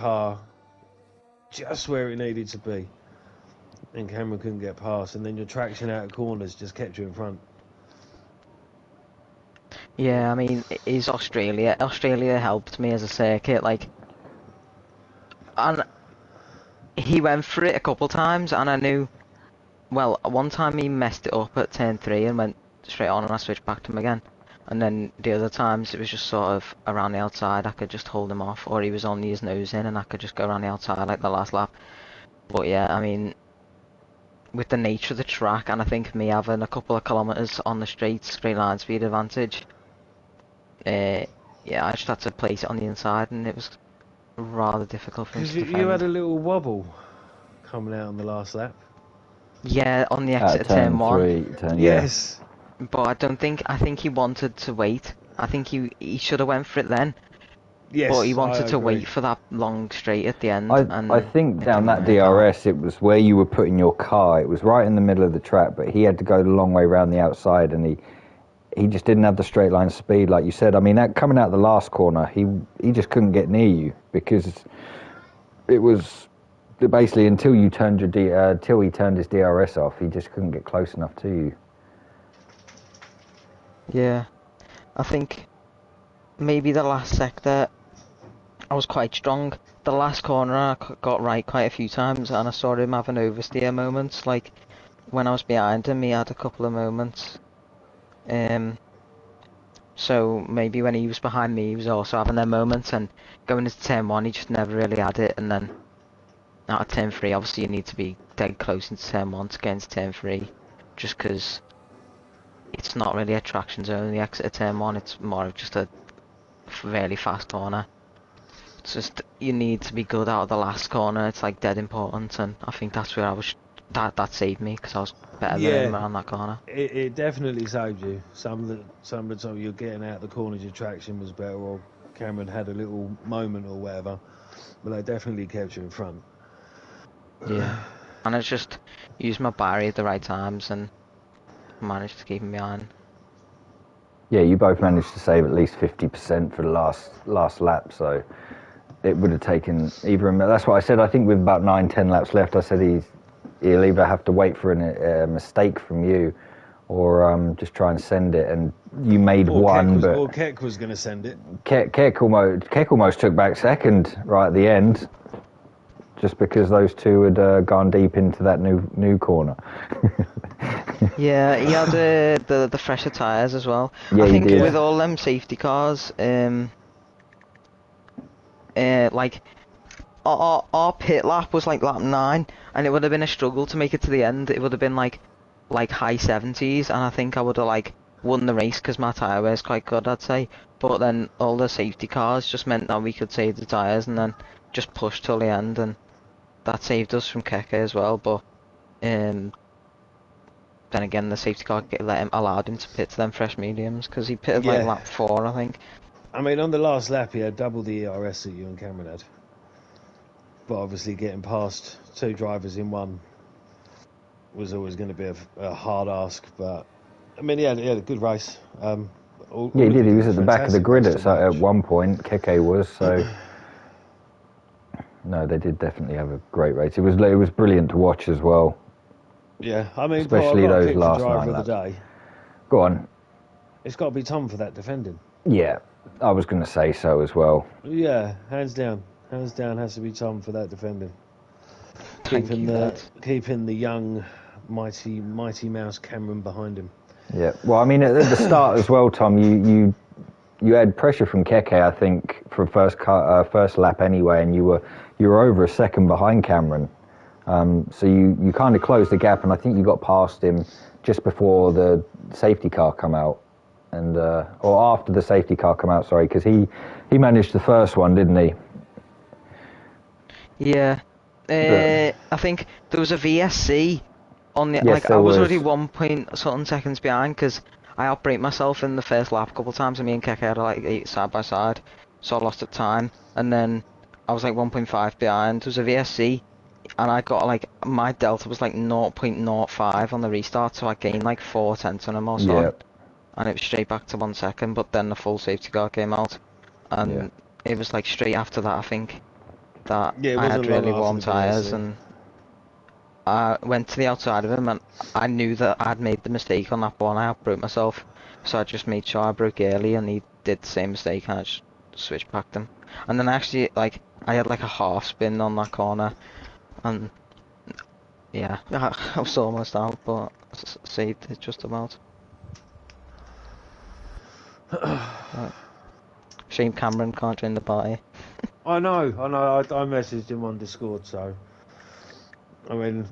car just where it needed to be, and Cameron couldn't get past, and then your traction out of corners just kept you in front. Yeah, I mean, it is Australia. Australia helped me as a circuit, like, and he went for it a couple times, and I knew, well, one time he messed it up at turn 3 and went straight on, and I switched back to him again. And then the other times it was just sort of around the outside, I could just hold him off, or he was only his nose in, and I could just go around the outside like the last lap. But yeah, I mean, with the nature of the track, and I think me having a couple of kilometres on the straight line speed advantage, yeah, I just had to place it on the inside, and it was rather difficult for him Because to you had defend. a little wobble coming out on the last lap. Yeah, on the exit At of turn turn 1, 3, yeah. Yes. but I think he wanted to wait. I think he should have went for it then, but he Yes, I wanted to agree. wait for that long straight at the end, I and think it down didn't that work out. DRS, it was where you were putting your car. It was right in the middle of the track, but he had to go the long way around the outside, and he just didn't have the straight line speed, like you said. I mean, coming out the last corner, he just couldn't get near you because it was basically until you turned till he turned his DRS off, he just couldn't get close enough to you. Yeah, I think maybe the last sector I was quite strong. The last corner I got right quite a few times, and I saw him having oversteer moments. Like when I was behind him, he had a couple of moments. So maybe when he was behind me, he was also having their moments. And going into turn 1, he just never really had it. And then out of turn 3, obviously you need to be dead close into turn 1 to get into turn 3, just because it's not really a traction zone. The exit of turn 1, it's more of just a really fast corner. It's just you need to be good out of the last corner. It's like dead important, and I think that's where I was. That saved me because I was better than Yeah, him around that corner. it definitely saved you. Some of the time you're getting out the corners, your traction was better, or Cameron had a little moment or whatever, but they definitely kept you in front. Yeah, and I just used my barrier at the right times and managed to keep him behind. Yeah, you both managed to save at least 50% for the last lap, so it would have taken either. That's what I said. I think with about 9-10 laps left, I said he'll either have to wait for a mistake from you, or just try and send it. And you made one, but Keck was going to send it. Keck almost took back second right at the end, just because those two had gone deep into that new corner. Yeah, he had the fresher tyres as well. Yeah, I he think did. with all them safety cars, like our pit lap was like lap 9, and it would have been a struggle to make it to the end. It would have been like high 70s, and I think I would have like won the race because my tyre wear's quite good, I'd say. But then all the safety cars just meant that we could save the tyres and then just push till the end, and that saved us from Keke as well. But then again, the safety car allowed him to pit to them fresh mediums because he pitted like Yeah. lap 4, I think. I mean, on the last lap, he had double the ERS that you and Cameron had. But obviously, getting past two drivers in one was always going to be a hard ask. But I mean, he had a good race. Yeah, he did. He was at the back of the grid at one point. Keke was so. No, they did definitely have a great race. It was brilliant to watch as well. Yeah, I mean, especially Paul, those last driver 9 of laps. the day. Go on. It's got to be Tom for that defending. Yeah, I was going to say so as well. Yeah, hands down. Hands down has to be Tom for that defending. Keeping the young, mighty mouse Cameron behind him. Yeah, well, I mean, at the start as well, Tom, you had pressure from Keke, I think, for first lap anyway, and you were over a second behind Cameron. So you kind of closed the gap, and I think you got past him just before the safety car come out, and or after the safety car come out. Sorry, because he managed the first one, didn't he? Yeah, I think there was a VSC on the yes, I was was already 1 point something seconds behind because I outbraked myself in the first lap a couple of times, and me and Keke had like 8 side by side, so I lost the time, and then I was like 1.5 behind. There was a VSC. And I got like, my delta was like 0.05 on the restart, so I gained like 4 tenths on him or so. Yeah. And it was straight back to 1 second, but then the full safety car came out. And it was like straight after that, I think. that Yeah, it I had wasn't long really after warm the tyres, BSC. and I went to the outside of him, and I knew that I'd made the mistake on that one. I broke myself, so I just made sure I broke early, and he did the same mistake, and I just switched back him. And then actually, like, I had like a half spin on that corner, and yeah, I was almost out, but saved it just about. Shame Cameron can't join the party. I know. I messaged him on Discord, so I mean,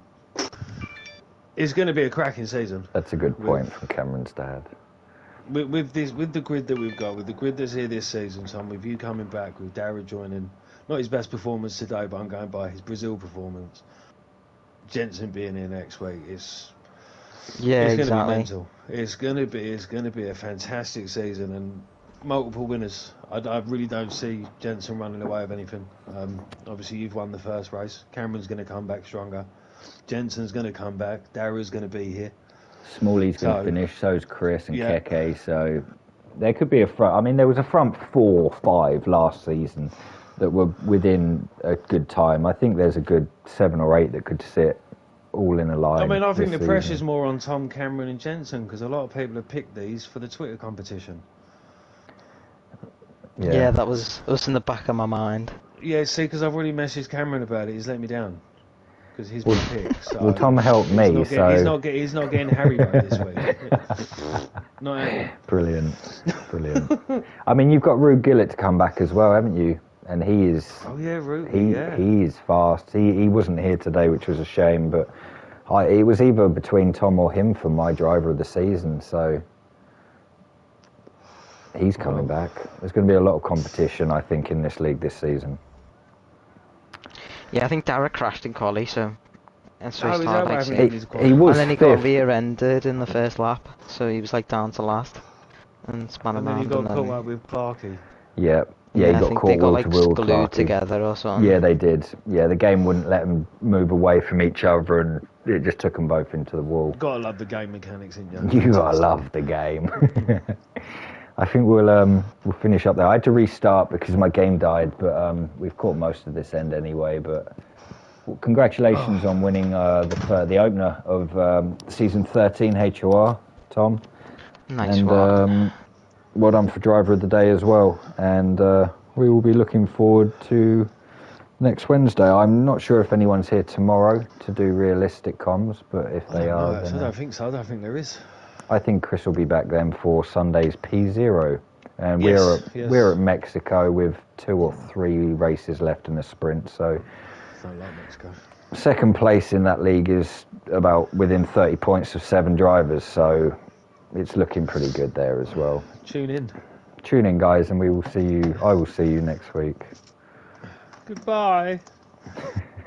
it's going to be a cracking season. That's a good point from Cameron's dad. With the grid that we've got, with the grid that's here this season, Tom, with you coming back, with Dara joining, not his best performance today, but I'm going by his Brazil performance. Jensen being here next week, it's Yeah, going to be exactly. mental. It's going to be a fantastic season and multiple winners. I really don't see Jensen running away with anything. Obviously, you've won the first race. Cameron's going to come back stronger. Jensen's going to come back. Dara's going to be here. Smalley's going to finish, so's Chris and Yeah. Keke, so there could be a front. I mean, there was a front 4 or 5 last season that were within a good time. I think there's a good 7 or 8 that could sit all in a line. I mean, I think the season. pressure's more on Tom, Cameron and Jensen because a lot of people have picked these for the Twitter competition. Yeah, that was in the back of my mind. Yeah, see, because I've already messaged Cameron about it. He's let me down because he's been picked. So well, Tom helped me, he's not getting Harry right this week. Not Harry. Brilliant. I mean, you've got Rue Gillett to come back as well, haven't you? And he is. Oh yeah, Rue. He is fast. He wasn't here today, which was a shame. But it was either between Tom or him for my driver of the season. So he's coming back. There's going to be a lot of competition, I think, in this league this season. Yeah, I think Dara crashed in quali, so and so Oh, he is that started what like happened in his quali? He was and then he fifth. got rear-ended in the first lap, so he was like down to last and spun And then around. he got and caught then, up with Clarkey. Yeah, I he got think caught they got wheel like to wheel. glued Clarkey. together or something. Yeah, they did. Yeah, the game wouldn't let them move away from each other, and it just took them both into the wall. Gotta love the game mechanics in you. You gotta love the game. I think we'll finish up there. I had to restart because my game died, but we've caught most of this end anyway. But congratulations on winning the opener of season 13 HOR, Tom. Nice and one. well done for driver of the day as well. And we will be looking forward to next Wednesday. I'm not sure if anyone's here tomorrow to do realistic comms, but if they are, then I don't think so. I don't think there is. I think Chris will be back then for Sunday's P0. And Yes. we're at Mexico with 2 or 3 races left in the sprint. So Don't like Mexico. second place in that league is about within 30 points of 7 drivers. So it's looking pretty good there as well. Tune in. Tune in, guys, and I will see you next week. Goodbye.